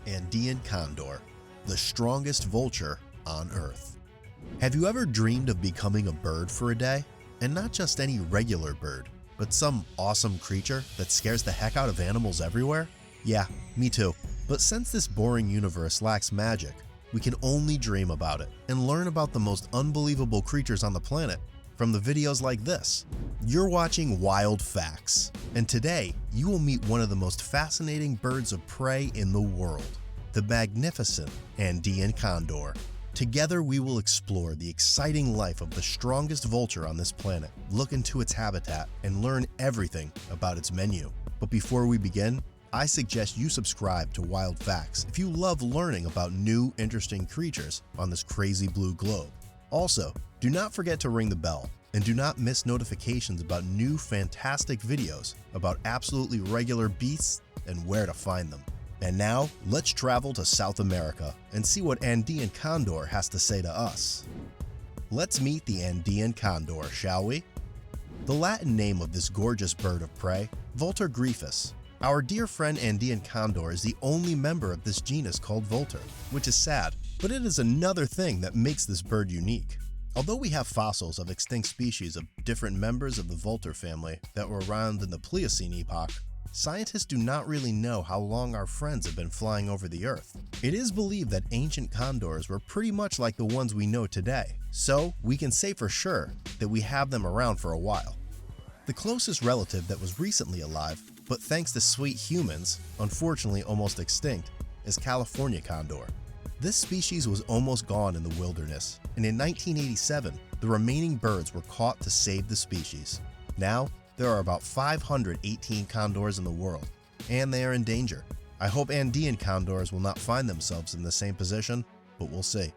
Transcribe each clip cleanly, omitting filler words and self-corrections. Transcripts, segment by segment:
Andean Condor, the strongest vulture on Earth. Have you ever dreamed of becoming a bird for a day? And not just any regular bird, but some awesome creature that scares the heck out of animals everywhere? Yeah, me too. But since this boring universe lacks magic, we can only dream about it and learn about the most unbelievable creatures on the planet from the videos like this. You're watching WildFacts, and today you will meet one of the most fascinating birds of prey in the world, the magnificent Andean Condor. Together we will explore the exciting life of the strongest vulture on this planet, look into its habitat, and learn everything about its menu. But before we begin, I suggest you subscribe to WildFacts if you love learning about new, interesting creatures on this crazy blue globe. Also, do not forget to ring the bell, and do not miss notifications about new fantastic videos about absolutely regular beasts and where to find them. And now, let's travel to South America and see what Andean Condor has to say to us. Let's meet the Andean Condor, shall we? The Latin name of this gorgeous bird of prey, Vulture griffus. Our dear friend Andean Condor is the only member of this genus called Vulture, which is sad, but it is another thing that makes this bird unique. Although we have fossils of extinct species of different members of the Vulture family that were around in the Pliocene epoch, scientists do not really know how long our friends have been flying over the Earth. It is believed that ancient condors were pretty much like the ones we know today, so we can say for sure that we have them around for a while. The closest relative that was recently alive, but thanks to sweet humans, unfortunately almost extinct, is California condor. This species was almost gone in the wilderness, and in 1987, the remaining birds were caught to save the species. Now, there are about 518 condors in the world, and they are in danger. I hope Andean condors will not find themselves in the same position, but we'll see.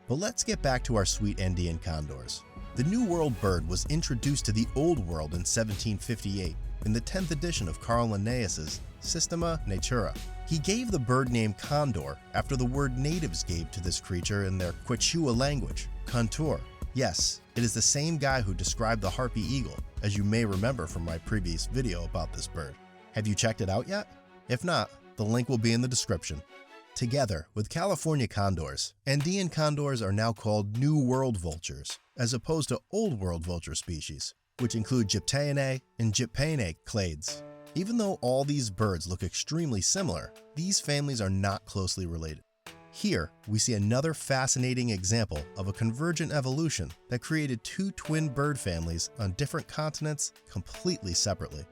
But let's get back to our sweet Andean condors. The New World bird was introduced to the Old World in 1758 in the 10th edition of Carl Linnaeus's Systema Naturae. He gave the bird name condor after the word natives gave to this creature in their Quechua language, contour. Yes, it is the same guy who described the Harpy eagle, as you may remember from my previous video about this bird. Have you checked it out yet? If not, the link will be in the description. Together with California condors, Andean condors are now called New World vultures, as opposed to Old World vulture species, which include Gyptaeinae and Gypaeinae clades. Even though all these birds look extremely similar, these families are not closely related. Here, we see another fascinating example of a convergent evolution that created two twin bird families on different continents completely separately.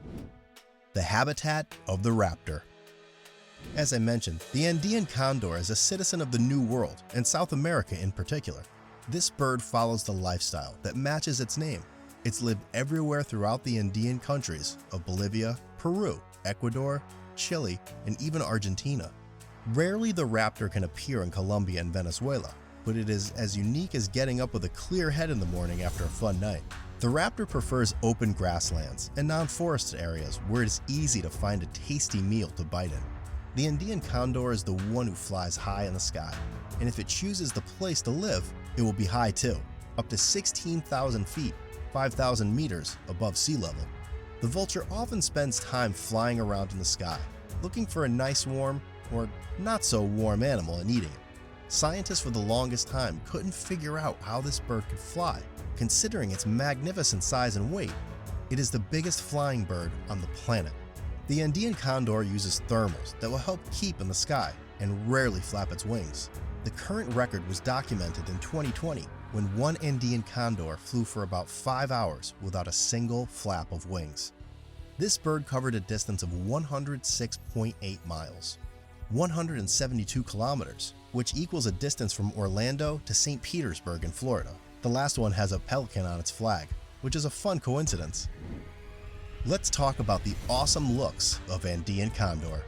The habitat of the raptor. As I mentioned, the Andean condor is a citizen of the New World, and South America in particular. This bird follows the lifestyle that matches its name. It's lived everywhere throughout the Andean countries of Bolivia, Peru, Ecuador, Chile, and even Argentina. Rarely the raptor can appear in Colombia and Venezuela, but it is as unique as getting up with a clear head in the morning after a fun night. The raptor prefers open grasslands and non-forested areas where it is easy to find a tasty meal to bite in. The Andean condor is the one who flies high in the sky, and if it chooses the place to live, it will be high too, up to 16,000 feet, 5,000 meters above sea level. The vulture often spends time flying around in the sky, looking for a nice warm, or not so warm animal and eating it. Scientists for the longest time couldn't figure out how this bird could fly, considering its magnificent size and weight. It is the biggest flying bird on the planet. The Andean condor uses thermals that will help keep in the sky and rarely flap its wings. The current record was documented in 2020 when one Andean condor flew for about 5 hours without a single flap of wings. This bird covered a distance of 106.8 miles, 172 kilometers, which equals a distance from Orlando to St. Petersburg in Florida. The last one has a pelican on its flag, which is a fun coincidence. Let's talk about the awesome looks of Andean condor.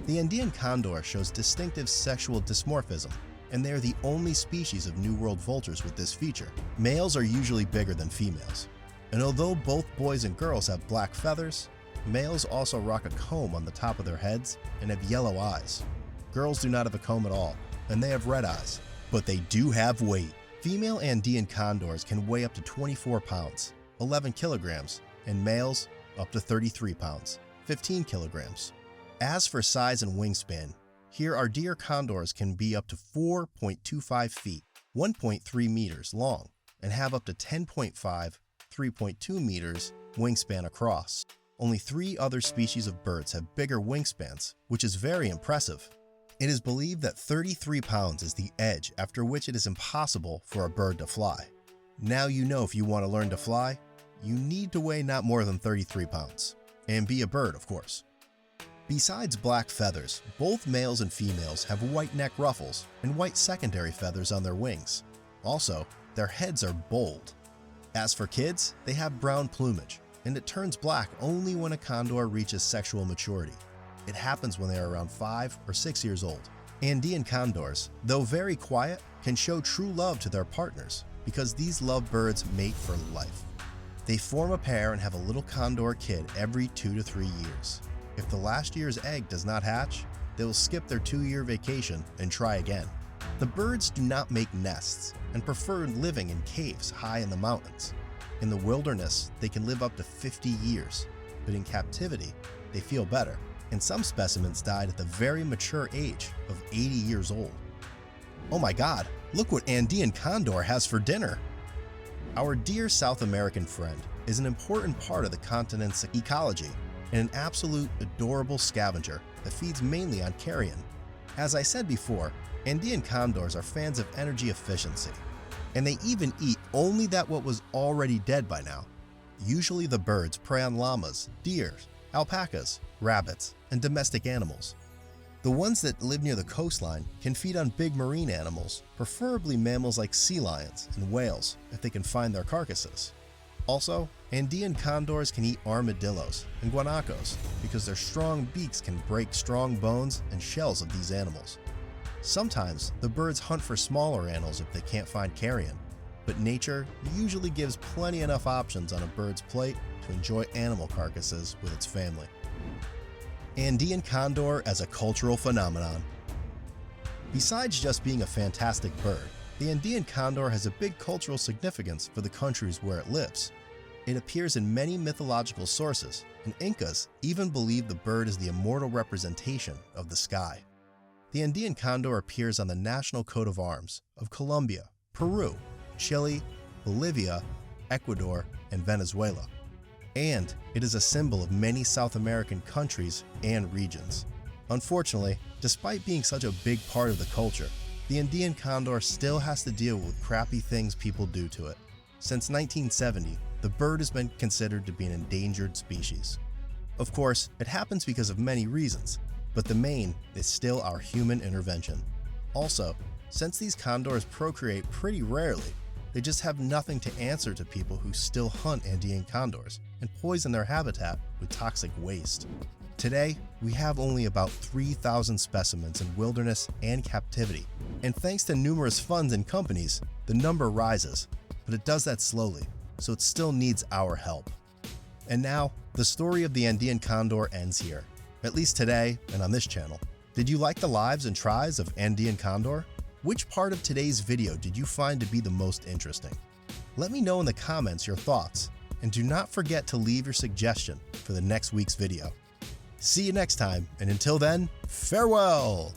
The Andean condor shows distinctive sexual dimorphism, and they are the only species of New World vultures with this feature. Males are usually bigger than females, and although both boys and girls have black feathers, males also rock a comb on the top of their heads and have yellow eyes. Girls do not have a comb at all, and they have red eyes, but they do have weight. Female Andean condors can weigh up to 24 pounds, 11 kilograms, and males up to 33 pounds, 15 kilograms. As for size and wingspan, Here, our deer condors can be up to 4.25 feet, 1.3 meters long, and have up to 10.5, 3.2 meters wingspan across. Only 3 other species of birds have bigger wingspans, which is very impressive. It is believed that 33 pounds is the edge after which it is impossible for a bird to fly. Now you know if you want to learn to fly, you need to weigh not more than 33 pounds. And be a bird, of course. Besides black feathers, both males and females have white neck ruffles and white secondary feathers on their wings. Also, their heads are bold. As for kids, they have brown plumage, and it turns black only when a condor reaches sexual maturity. It happens when they are around 5 or 6 years old. Andean condors, though very quiet, can show true love to their partners because these lovebirds mate for life. They form a pair and have a little condor kid every 2 to 3 years. If the last year's egg does not hatch, they will skip their 2-year vacation and try again. The birds do not make nests and prefer living in caves high in the mountains. In the wilderness, they can live up to 50 years, but in captivity, they feel better, and some specimens died at the very mature age of 80 years old. Oh my God, look what Andean condor has for dinner! Our dear South American friend is an important part of the continent's ecology and an absolute adorable scavenger that feeds mainly on carrion. As I said before, Andean condors are fans of energy efficiency, and they even eat only that what was already dead by now. Usually the birds prey on llamas, deer, alpacas, rabbits, and domestic animals. The ones that live near the coastline can feed on big marine animals, preferably mammals like sea lions and whales if they can find their carcasses. Also, Andean condors can eat armadillos and guanacos because their strong beaks can break strong bones and shells of these animals. Sometimes the birds hunt for smaller animals if they can't find carrion, but nature usually gives plenty enough options on a bird's plate to enjoy animal carcasses with its family. Andean condor as a cultural phenomenon. Besides just being a fantastic bird, the Andean condor has a big cultural significance for the countries where it lives. It appears in many mythological sources, and Incas even believe the bird is the immortal representation of the sky. The Andean condor appears on the national coat of arms of Colombia, Peru, Chile, Bolivia, Ecuador, and Venezuela. And it is a symbol of many South American countries and regions. Unfortunately, despite being such a big part of the culture, the Andean condor still has to deal with crappy things people do to it. Since 1970, the bird has been considered to be an endangered species. Of course, it happens because of many reasons, but the main is still our human intervention. Also, since these condors procreate pretty rarely, they just have nothing to answer to people who still hunt Andean condors and poison their habitat with toxic waste. Today, we have only about 3,000 specimens in wilderness and captivity, and thanks to numerous funds and companies, the number rises, but it does that slowly, so it still needs our help. And now, the story of the Andean condor ends here, at least today and on this channel. Did you like the lives and tries of Andean condor? Which part of today's video did you find to be the most interesting? Let me know in the comments your thoughts, and do not forget to leave your suggestion for the next week's video. See you next time, and until then, farewell!